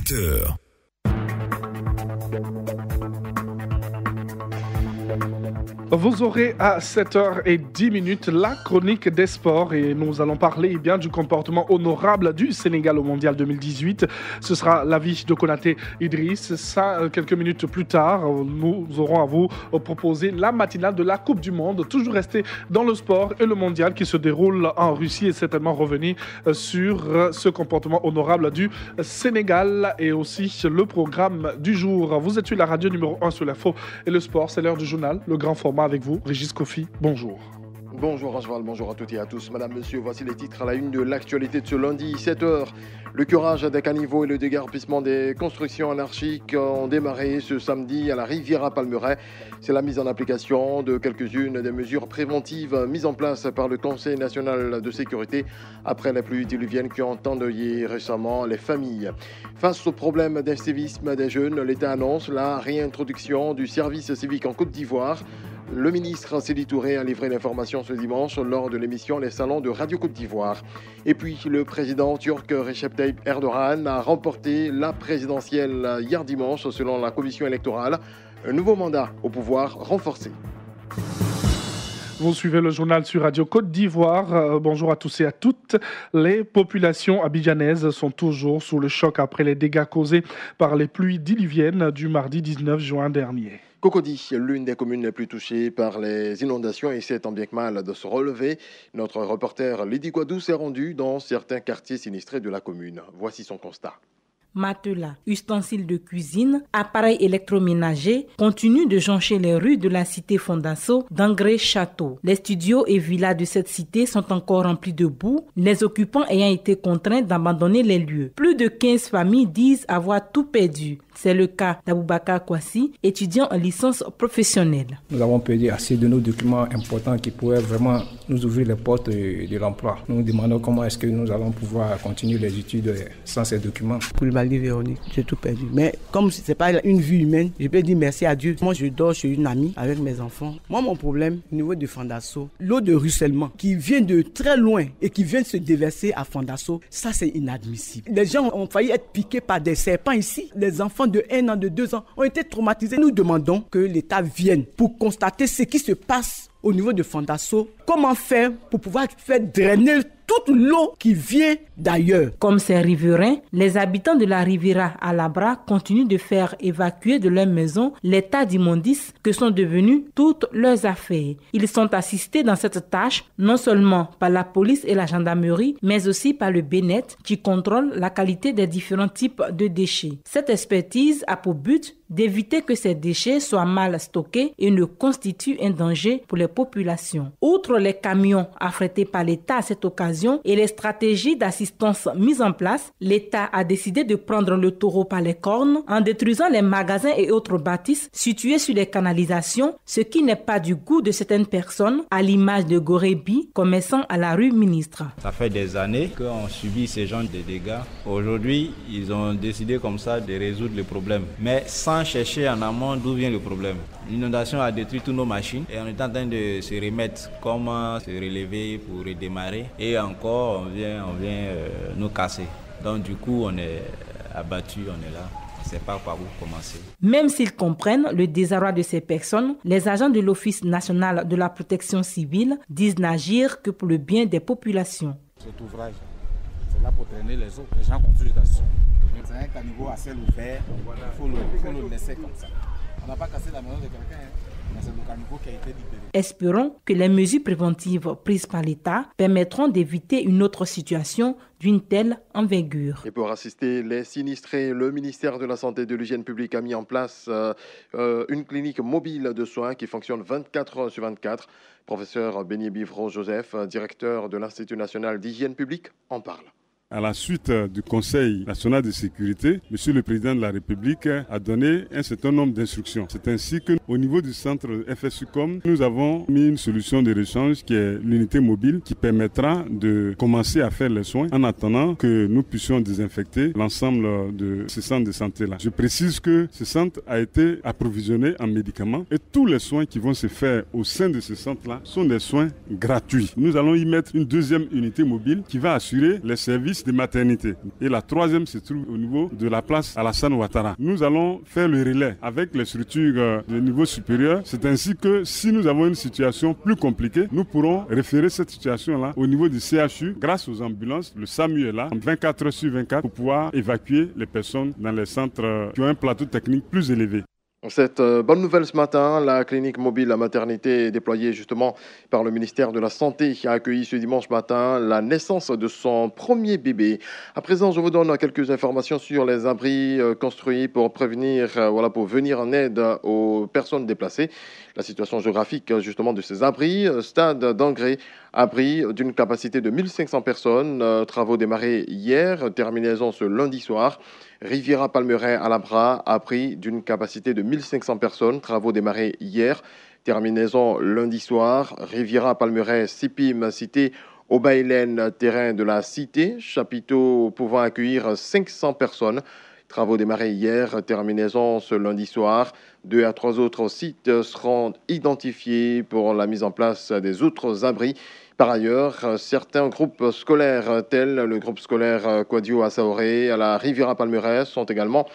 18h. Vous aurez à 7h10 la chronique des sports et nous allons parler bien du comportement honorable du Sénégal au Mondial 2018. Ce sera l'avis de Konaté Idriss. Ça, quelques minutes plus tard, nous aurons à vous proposer la matinale de la Coupe du Monde. Toujours rester dans le sport et le Mondial qui se déroule en Russie et certainement revenir sur ce comportement honorable du Sénégal et aussi le programme du jour. Vous êtes sur la radio numéro 1 sur l'info et le sport. C'est l'heure du journal, le grand format avec vous, Régis Kofi, bonjour. Bonjour Rangeval, bonjour à toutes et à tous. Madame, monsieur, voici les titres à la une de l'actualité de ce lundi, 7h. Le curage des caniveaux et le déguerpissement des constructions anarchiques ont démarré ce samedi à la Riviera Palmeraie. C'est la mise en application de quelques-unes des mesures préventives mises en place par le Conseil national de sécurité après les pluies diluviennes qui ont endeuillé récemment les familles. Face au problème d'incivisme des jeunes, l'État annonce la réintroduction du service civique en Côte d'Ivoire. Le ministre Sidi Touré a livré l'information ce dimanche lors de l'émission Les Salons de Radio Côte d'Ivoire. Et puis, le président turc Recep Tayyip Erdogan a remporté la présidentielle hier dimanche selon la commission électorale. Un nouveau mandat au pouvoir renforcé. Vous suivez le journal sur Radio Côte d'Ivoire. Bonjour à tous et à toutes. Les populations abidjanaises sont toujours sous le choc après les dégâts causés par les pluies diluviennes du mardi 19 juin dernier. Cocody, l'une des communes les plus touchées par les inondations, essaie tant bien que mal de se relever. Notre reporter Lydie Guadou s'est rendu dans certains quartiers sinistrés de la commune. Voici son constat. Matelas, ustensiles de cuisine, appareils électroménagers continuent de joncher les rues de la cité Fondasso d'Angré-Château. Les studios et villas de cette cité sont encore remplis de boue, les occupants ayant été contraints d'abandonner les lieux. Plus de 15 familles disent avoir tout perdu. C'est le cas d'Aboubakar Kwasi, étudiant en licence professionnelle. Nous avons perdu assez de nos documents importants qui pourraient vraiment nous ouvrir les portes de l'emploi. Nous nous demandons comment est-ce que nous allons pouvoir continuer les études sans ces documents. Koulibaly Véronique, j'ai tout perdu. Mais comme ce n'est pas une vie humaine, je peux dire merci à Dieu. Moi, je dors chez une amie avec mes enfants. Moi, mon problème, au niveau de Fondasso, l'eau de ruissellement qui vient de très loin et qui vient se déverser à Fondasso, ça c'est inadmissible. Les gens ont failli être piqués par des serpents ici. Les enfants de 1 an, de 2 ans ont été traumatisés. Nous demandons que l'État vienne pour constater ce qui se passe au niveau de Fondasso. Comment faire pour pouvoir faire drainer toute l'eau qui vient d'ailleurs. Comme ces riverains, les habitants de la Riviera Alabra continuent de faire évacuer de leur maison l'état d'immondice que sont devenues toutes leurs affaires. Ils sont assistés dans cette tâche non seulement par la police et la gendarmerie, mais aussi par le BNET qui contrôle la qualité des différents types de déchets. Cette expertise a pour but d'éviter que ces déchets soient mal stockés et ne constituent un danger pour les populations. Outre les camions affrétés par l'État à cette occasion et les stratégies d'assistance mises en place, l'État a décidé de prendre le taureau par les cornes en détruisant les magasins et autres bâtisses situés sur les canalisations, ce qui n'est pas du goût de certaines personnes, à l'image de Gorebi, commerçant à la rue Ministre. Ça fait des années qu'on subit ces genres de dégâts. Aujourd'hui, ils ont décidé comme ça de résoudre le problème, mais sans chercher en amont d'où vient le problème. L'inondation a détruit toutes nos machines et on est en train de se remettre, comment se relever pour redémarrer. Et encore, on vient nous casser. Donc du coup, on est abattu, on est là. On ne sait pas par où commencer. Même s'ils comprennent le désarroi de ces personnes, les agents de l'Office national de la protection civile disent n'agir que pour le bien des populations. Cet ouvrage, c'est là pour traîner les eaux. Les gens confusent là-dessus. C'est un caniveau à ciel ouvert, il faut le laisser comme ça. On n'a pas cassé la maison de quelqu'un, mais c'est le caniveau qui a été libéré. Espérons que les mesures préventives prises par l'État permettront d'éviter une autre situation d'une telle envergure. Et pour assister les sinistrés, le ministère de la Santé et de l'Hygiène publique a mis en place une clinique mobile de soins qui fonctionne 24 heures sur 24. Professeur Beignet Bivro Joseph, directeur de l'Institut national d'hygiène publique, en parle. À la suite du Conseil national de sécurité, Monsieur le Président de la République a donné un certain nombre d'instructions. C'est ainsi qu'au niveau du centre FSUCOM, nous avons mis une solution de rechange qui est l'unité mobile qui permettra de commencer à faire les soins en attendant que nous puissions désinfecter l'ensemble de ce centre de santé-là. Je précise que ce centre a été approvisionné en médicaments et tous les soins qui vont se faire au sein de ce centre-là sont des soins gratuits. Nous allons y mettre une deuxième unité mobile qui va assurer les services services de maternité. Et la troisième se trouve au niveau de la place Alassane Ouattara. Nous allons faire le relais avec les structures de niveau supérieur. C'est ainsi que si nous avons une situation plus compliquée, nous pourrons référer cette situation-là au niveau du CHU grâce aux ambulances. Le SAMU est là, 24 heures sur 24, pour pouvoir évacuer les personnes dans les centres qui ont un plateau technique plus élevé. Cette bonne nouvelle ce matin, la clinique mobile à maternité déployée justement par le ministère de la Santé a accueilli ce dimanche matin la naissance de son premier bébé. À présent, je vous donne quelques informations sur les abris construits pour pour venir en aide aux personnes déplacées. La situation géographique justement de ces abris, stade d'Angré, abri d'une capacité de 1500 personnes, travaux démarrés hier, terminaison ce lundi soir. Riviera Palmeraie à Labra, abri d'une capacité de 1500 personnes, travaux démarrés hier, terminaison lundi soir. Riviera Palmeraie, Sipim, cité Aubaïlen, terrain de la cité, chapiteau pouvant accueillir 500 personnes. Travaux démarrés hier, terminaison ce lundi soir. 2 à 3 autres sites seront identifiés pour la mise en place des autres abris. Par ailleurs, certains groupes scolaires, tels le groupe scolaire Quadio à Saoré, à la Riviera Palmeraie, sont également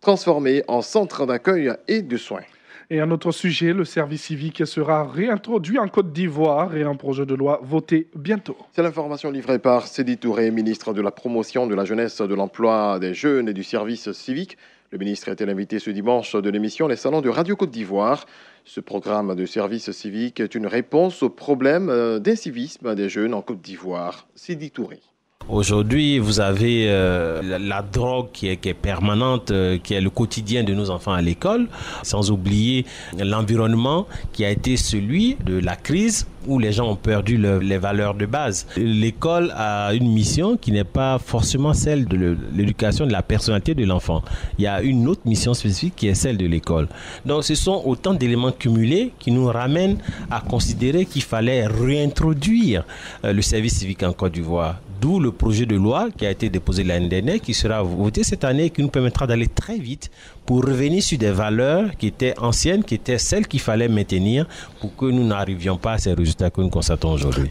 transformés en centre d'accueil et de soins. Et un autre sujet, le service civique sera réintroduit en Côte d'Ivoire et un projet de loi voté bientôt. C'est l'information livrée par Sédi Touré, ministre de la Promotion de la Jeunesse, de l'Emploi des Jeunes et du Service civique. Le ministre était l'invité ce dimanche de l'émission Les Salons de Radio Côte d'Ivoire. Ce programme de service civique est une réponse au problème d'incivisme des jeunes en Côte d'Ivoire. Sédi Touré. Aujourd'hui, vous avez la drogue qui est permanente, qui est le quotidien de nos enfants à l'école, sans oublier l'environnement qui a été celui de la crise où les gens ont perdu les valeurs de base. L'école a une mission qui n'est pas forcément celle de l'éducation de la personnalité de l'enfant. Il y a une autre mission spécifique qui est celle de l'école. Donc ce sont autant d'éléments cumulés qui nous ramènent à considérer qu'il fallait réintroduire le service civique en Côte d'Ivoire. D'où le projet de loi qui a été déposé l'année dernière, qui sera voté cette année et qui nous permettra d'aller très vite pour revenir sur des valeurs qui étaient anciennes, qui étaient celles qu'il fallait maintenir pour que nous n'arrivions pas à ces résultats que nous constatons aujourd'hui.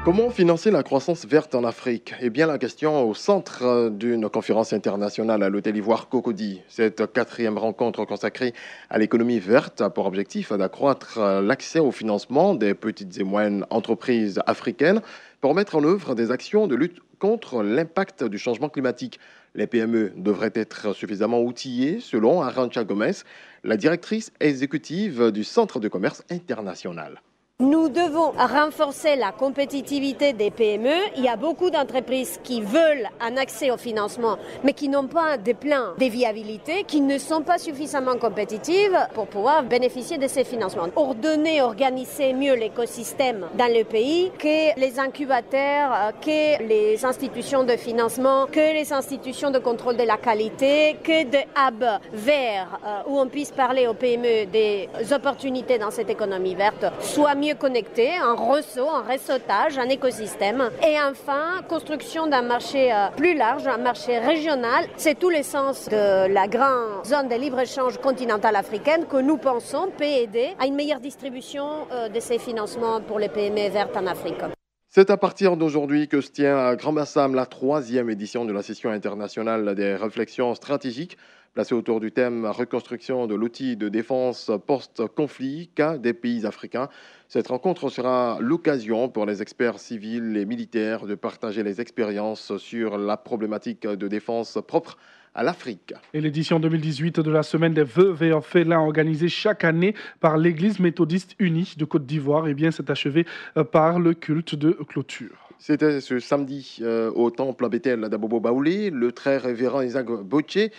Comment financer la croissance verte en Afrique? Eh bien, la question au centre d'une conférence internationale à l'Hôtel Ivoire Cocody. Cette 4e rencontre consacrée à l'économie verte a pour objectif d'accroître l'accès au financement des petites et moyennes entreprises africaines pour mettre en œuvre des actions de lutte contre l'impact du changement climatique. Les PME devraient être suffisamment outillées, selon Arantxa Gomez, la directrice exécutive du Centre de commerce international. Nous devons renforcer la compétitivité des PME. Il y a beaucoup d'entreprises qui veulent un accès au financement, mais qui n'ont pas de plan de viabilité, qui ne sont pas suffisamment compétitives pour pouvoir bénéficier de ces financements. Ordonner, organiser mieux l'écosystème dans le pays, que les incubateurs, que les institutions de financement, que les institutions de contrôle de la qualité, que des hubs verts où on puisse parler aux PME des opportunités dans cette économie verte, soient mieux connectés, un réseau, un réseautage, un écosystème. Et enfin, construction d'un marché plus large, un marché régional. C'est tout le sens de la grande zone de libre-échange continentale africaine que nous pensons peut aider à une meilleure distribution de ces financements pour les PME vertes en Afrique. C'est à partir d'aujourd'hui que se tient à Grand-Bassam la 3e édition de la session internationale des réflexions stratégiques, placée autour du thème « Reconstruction de l'outil de défense post-conflit, cas des pays africains ». Cette rencontre sera l'occasion pour les experts civils et militaires de partager les expériences sur la problématique de défense propre à l'Afrique. Et l'édition 2018 de la Semaine des Veuves et Orphelins organisée chaque année par l'Église méthodiste unie de Côte d'Ivoire s'est achevée par le culte de clôture. C'était ce samedi au temple Bethel d'Abobo Baoulé. Le très révérend Isaac Bocce,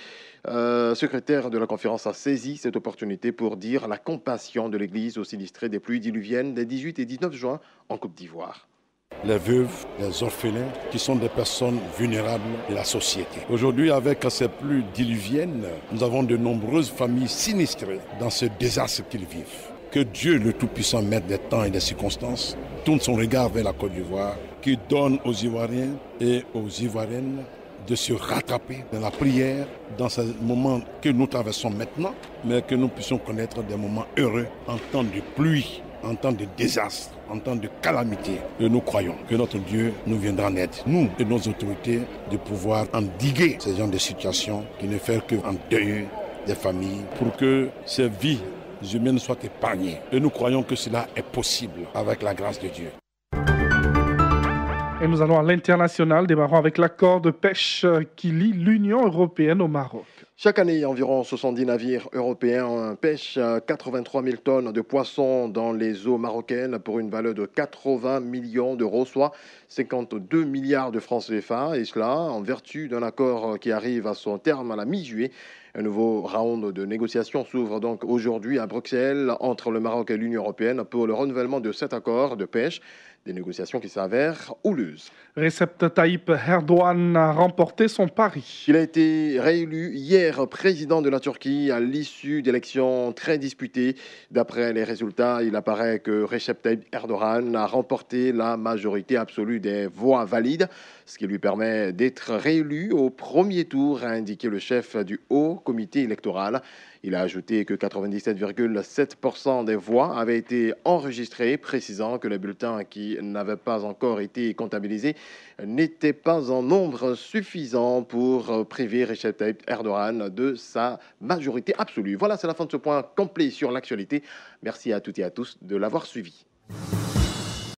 secrétaire de la conférence, a saisi cette opportunité pour dire la compassion de l'Église aux sinistrés des pluies diluviennes des 18 et 19 juin en Côte d'Ivoire. Les veuves, les orphelins, qui sont des personnes vulnérables de la société. Aujourd'hui, avec ces pluies diluviennes, nous avons de nombreuses familles sinistrées dans ce désastre qu'ils vivent. Que Dieu, le Tout-Puissant, mette des temps et des circonstances, tourne son regard vers la Côte d'Ivoire, qui donne aux Ivoiriens et aux Ivoiriennes de se rattraper dans la prière, dans ces moments que nous traversons maintenant, mais que nous puissions connaître des moments heureux en temps de pluie, en temps de désastre, en temps de calamité. Et nous croyons que notre Dieu nous viendra en aide, nous et nos autorités, de pouvoir endiguer ces genres de situations qui ne font qu'endeuiller des familles pour que ces vies humaines soient épargnées. Et nous croyons que cela est possible avec la grâce de Dieu. Et nous allons à l'international, démarrons avec l'accord de pêche qui lie l'Union européenne au Maroc. Chaque année, environ 70 navires européens pêchent 83 000 tonnes de poissons dans les eaux marocaines pour une valeur de 80 millions d'euros, soit 52 milliards de francs CFA. Et cela en vertu d'un accord qui arrive à son terme à la mi-juillet. Un nouveau round de négociations s'ouvre donc aujourd'hui à Bruxelles entre le Maroc et l'Union européenne pour le renouvellement de cet accord de pêche. Des négociations qui s'avèrent houleuses. Recep Tayyip Erdogan a remporté son pari. Il a été réélu hier président de la Turquie à l'issue d'élections très disputées. D'après les résultats, il apparaît que Recep Tayyip Erdogan a remporté la majorité absolue des voix valides, ce qui lui permet d'être réélu au premier tour, a indiqué le chef du Haut Comité électoral. Il a ajouté que 97,7% des voix avaient été enregistrées, précisant que les bulletins qui n'avaient pas encore été comptabilisés n'étaient pas en nombre suffisant pour priver Recep Tayyip Erdogan de sa majorité absolue. Voilà, c'est la fin de ce point complet sur l'actualité. Merci à toutes et à tous de l'avoir suivi.